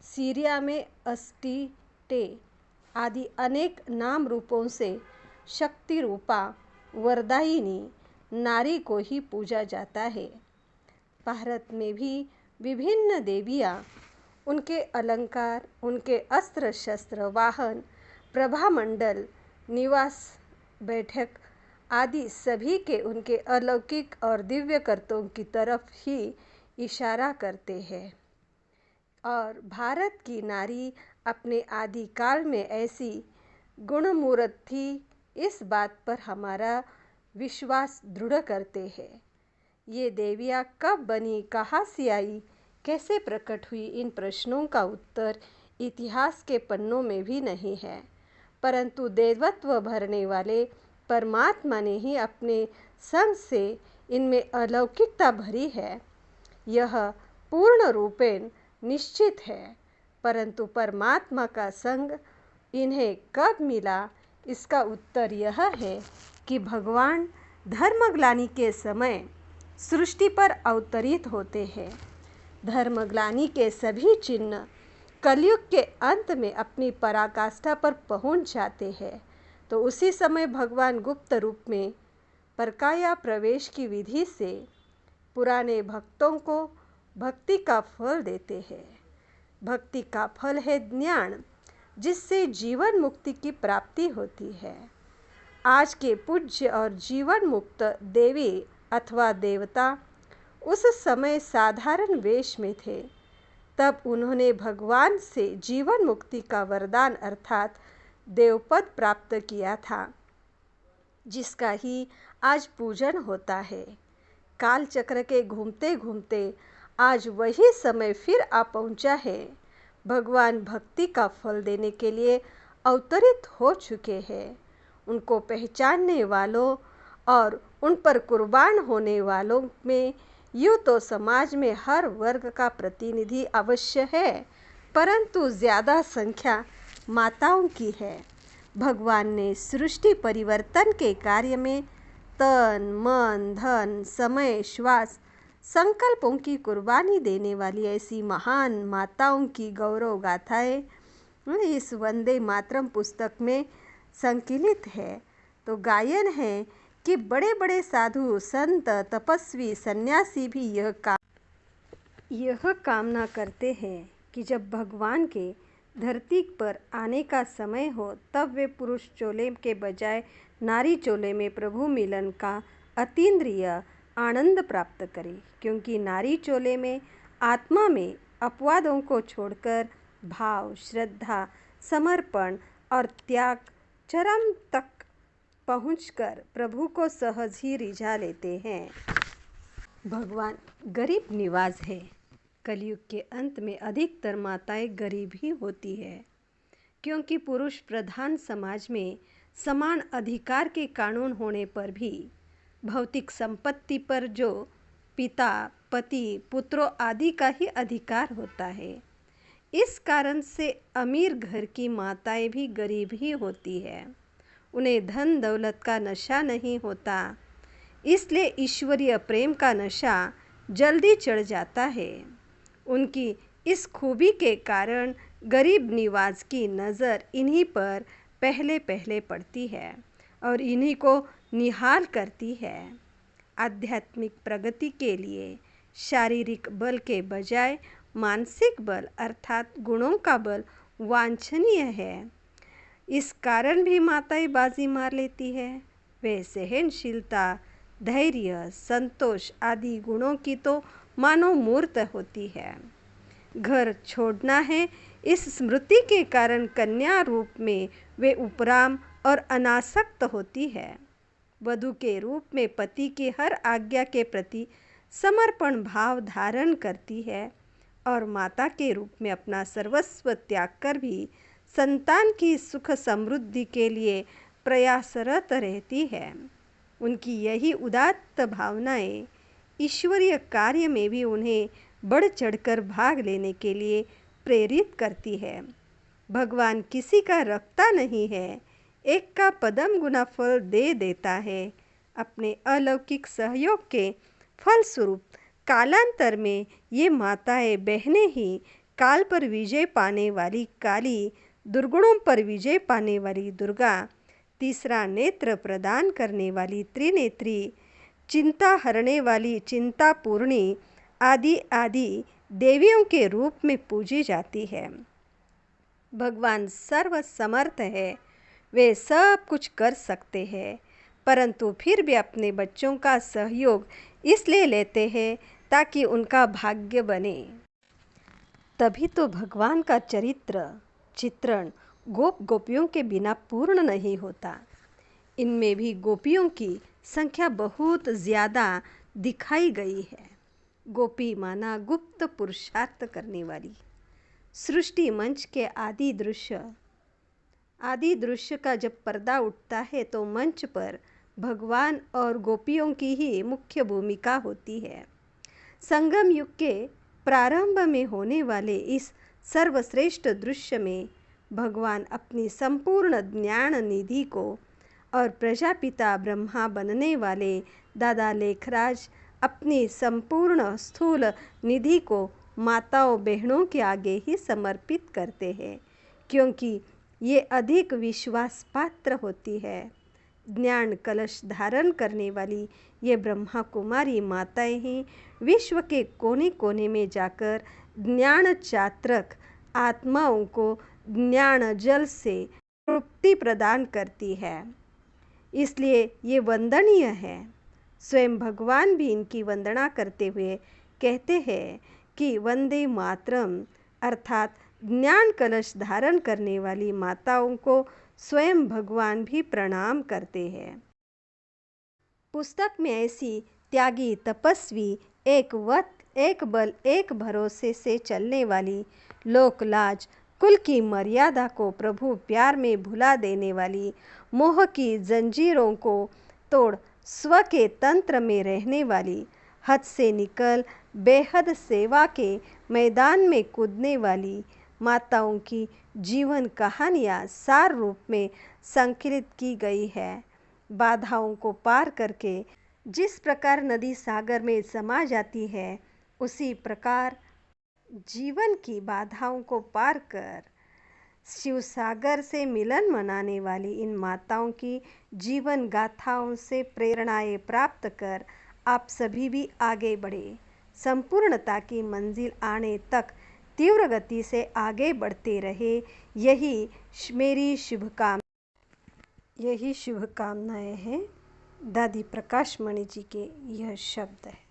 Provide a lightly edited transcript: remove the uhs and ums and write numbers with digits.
Syria में अस्टीटे आदि अनेक नाम रूपों से शक्ति रूपा वरदायिनी नारी को ही पूजा जाता है। भारत में भी विभिन्न देवियाँ, उनके अलंकार, उनके अस्त्र शस्त्र, वाहन, प्रभामंडल, निवास, बैठक आदि सभी के उनके अलौकिक और दिव्य कर्तों की तरफ ही इशारा करते हैं। और भारत की नारी अपने आदिकाल में ऐसी गुणमूर्त थी, इस बात पर हमारा विश्वास दृढ़ करते हैं। ये देवियाँ कब बनी, कहाँ से आई, कैसे प्रकट हुई, इन प्रश्नों का उत्तर इतिहास के पन्नों में भी नहीं है, परंतु देवत्व भरने वाले परमात्मा ने ही अपने संग से इनमें अलौकिकता भरी है। यह पूर्ण रूपेण निश्चित है, परंतु परमात्मा का संग इन्हें कब मिला, इसका उत्तर यह है कि भगवान धर्मग्लानि के समय सृष्टि पर अवतरित होते हैं। धर्मग्लानि के सभी चिन्ह कलयुग के अंत में अपनी पराकाष्ठा पर पहुंच जाते हैं, तो उसी समय भगवान गुप्त रूप में परकाया प्रवेश की विधि से पुराने भक्तों को भक्ति का फल देते हैं। भक्ति का फल है ज्ञान, जिससे जीवन मुक्ति की प्राप्ति होती है। आज के पूज्य और जीवन मुक्त देवी अथवा देवता उस समय साधारण वेश में थे। तब उन्होंने भगवान से जीवन मुक्ति का वरदान अर्थात देवपद प्राप्त किया था, जिसका ही आज पूजन होता है। काल चक्र के घूमते घूमते आज वही समय फिर आ पहुंचा है। भगवान भक्ति का फल देने के लिए अवतरित हो चुके हैं। उनको पहचानने वालों और उन पर कुर्बान होने वालों में यूँ तो समाज में हर वर्ग का प्रतिनिधि अवश्य है, परंतु ज़्यादा संख्या माताओं की है। भगवान ने सृष्टि परिवर्तन के कार्य में तन, मन, धन, समय, श्वास, संकल्पों की कुर्बानी देने वाली ऐसी महान माताओं की गौरव गाथाएं इस वंदे मातरम पुस्तक में संकलित है। तो गायन है कि बड़े बड़े साधु, संत, तपस्वी, सन्यासी भी यह कामना करते हैं कि जब भगवान के धरती पर आने का समय हो, तब वे पुरुष चोले के बजाय नारी चोले में प्रभु मिलन का अतीन्द्रिय आनंद प्राप्त करें, क्योंकि नारी चोले में आत्मा में अपवादों को छोड़कर भाव, श्रद्धा, समर्पण और त्याग चरम तक पहुंचकर प्रभु को सहज ही रिझा लेते हैं। भगवान गरीब निवाज है। कलयुग के अंत में अधिकतर माताएं गरीब ही होती है, क्योंकि पुरुष प्रधान समाज में समान अधिकार के कानून होने पर भी भौतिक संपत्ति पर जो पिता, पति, पुत्रों आदि का ही अधिकार होता है। इस कारण से अमीर घर की माताएं भी गरीब ही होती है। उन्हें धन दौलत का नशा नहीं होता, इसलिए ईश्वरीय प्रेम का नशा जल्दी चढ़ जाता है। उनकी इस खूबी के कारण गरीब निवाज की नज़र इन्हीं पर पहले पहले पड़ती है और इन्हीं को निहाल करती है। आध्यात्मिक प्रगति के लिए शारीरिक बल के बजाय मानसिक बल अर्थात गुणों का बल वांछनीय है। इस कारण भी माताएं बाजी मार लेती है। वे सहनशीलता, धैर्य, संतोष आदि गुणों की तो मानो मूर्त होती है। घर छोड़ना है, इस स्मृति के कारण कन्या रूप में वे उपराम और अनासक्त होती है। वधू के रूप में पति की हर आज्ञा के प्रति समर्पण भाव धारण करती है और माता के रूप में अपना सर्वस्व त्याग कर भी संतान की सुख समृद्धि के लिए प्रयासरत रहती है। उनकी यही उदात्त भावनाएं ईश्वरीय कार्य में भी उन्हें बढ़ चढ़कर भाग लेने के लिए प्रेरित करती है। भगवान किसी का रखता नहीं है, एक का पदम गुना फल दे देता है। अपने अलौकिक सहयोग के फलस्वरूप कालांतर में ये माताएं बहनें ही काल पर विजय पाने वाली काली, दुर्गुणों पर विजय पाने वाली दुर्गा, तीसरा नेत्र प्रदान करने वाली त्रिनेत्री, चिंता हरने वाली चिंतापूर्णी आदि आदि देवियों के रूप में पूजी जाती है। भगवान सर्वसमर्थ है, वे सब कुछ कर सकते हैं, परंतु फिर भी अपने बच्चों का सहयोग इसलिए लेते हैं ताकि उनका भाग्य बने। तभी तो भगवान का चित्रण गोप गोपियों के बिना पूर्ण नहीं होता। इनमें भी गोपियों की संख्या बहुत ज़्यादा दिखाई गई है। गोपी माना गुप्त पुरुषार्थ करने वाली। सृष्टि मंच के आदि दृश्य का जब पर्दा उठता है तो मंच पर भगवान और गोपियों की ही मुख्य भूमिका होती है। संगम युग के प्रारंभ में होने वाले इस सर्वश्रेष्ठ दृश्य में भगवान अपनी संपूर्ण ज्ञान निधि को और प्रजापिता ब्रह्मा बनने वाले दादा लेखराज अपनी संपूर्ण स्थूल निधि को माताओं बहनों के आगे ही समर्पित करते हैं, क्योंकि ये अधिक विश्वास पात्र होती है। ज्ञान कलश धारण करने वाली ये ब्रह्मा कुमारी माताएं ही विश्व के कोने कोने में जाकर ज्ञान चात्रक आत्माओं को ज्ञान जल से तृप्ति प्रदान करती है। इसलिए ये वंदनीय है। स्वयं भगवान भी इनकी वंदना करते हुए कहते हैं कि वंदे मातरम, अर्थात ज्ञान कलश धारण करने वाली माताओं को स्वयं भगवान भी प्रणाम करते हैं। पुस्तक में ऐसी त्यागी, तपस्वी, एक बल एक भरोसे से चलने वाली, लोक लाज कुल की मर्यादा को प्रभु प्यार में भुला देने वाली, मोह की जंजीरों को तोड़ स्व के तंत्र में रहने वाली, हद से निकल बेहद सेवा के मैदान में कूदने वाली माताओं की जीवन कहानियाँ सार रूप में संकलित की गई है। बाधाओं को पार करके जिस प्रकार नदी सागर में समा जाती है, उसी प्रकार जीवन की बाधाओं को पार कर शिव सागर से मिलन मनाने वाली इन माताओं की जीवन गाथाओं से प्रेरणाएं प्राप्त कर आप सभी भी आगे बढ़े, संपूर्णता की मंजिल आने तक तीव्र गति से आगे बढ़ते रहे। यही मेरी शुभकामनाएं हैं। दादी प्रकाश मणि जी के यह शब्द है।